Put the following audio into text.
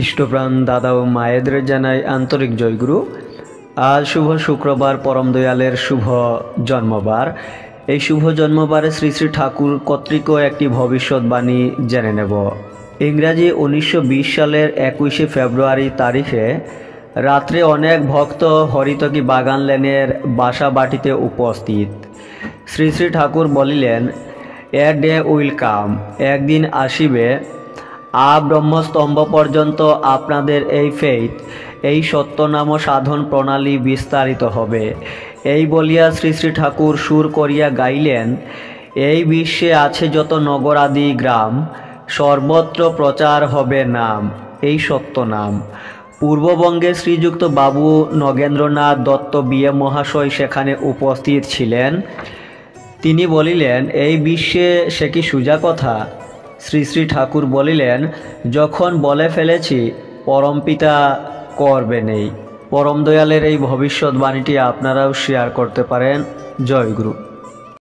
ইষ্টপ্রাণ দাদা ও মায়েদের জানাই আন্তরিক জয়গুরু। আজ শুভ শুক্রবার, পরম দয়ালের শুভ জন্মবার। এই শুভ জন্মবারে শ্রী শ্রী ঠাকুর কর্তৃক একটি ভবিষ্যৎবাণী জেনে নেব। ইংরাজি 1920 সালের 21শে ফেব্রুয়ারি তারিখে রাত্রে অনেক ভক্ত হরিতকি বাগান লেনের বাসা বাটিতে উপস্থিত। শ্রী শ্রী ঠাকুর বলিলেন, এ ডে উইল কাম, একদিন আসিবে, ব্রহ্মস্তম্ভ পর্যন্ত আপনাদের এই ফেইথ, এই সত্যনাম সাধন প্রণালী বিস্তারিত হবে। এই বলিয়া শ্রী শ্রী ঠাকুর সুর করিয়া গাইলেন, এই বিশ্বে আছে যত নগরাদি গ্রাম, সর্বত্র প্রচার হবে নাম, এই সত্য নাম। পূর্ববঙ্গে শ্রীযুক্ত বাবু নগেন্দ্রনাথ দত্ত বিএ মহাশয় সেখানে উপস্থিত ছিলেন। তিনি বলিলেন, এই বিশ্বে সে কি সোজা কথা? শ্রী শ্রী ঠাকুর বলিলেন, যখন বলে ফেলেছি পরমপিতা করবে নেই। পরম দয়ালের এই ভবিষ্যৎবাণীটি আপনারাও শেয়ার করতে পারেন। জয় গুরু।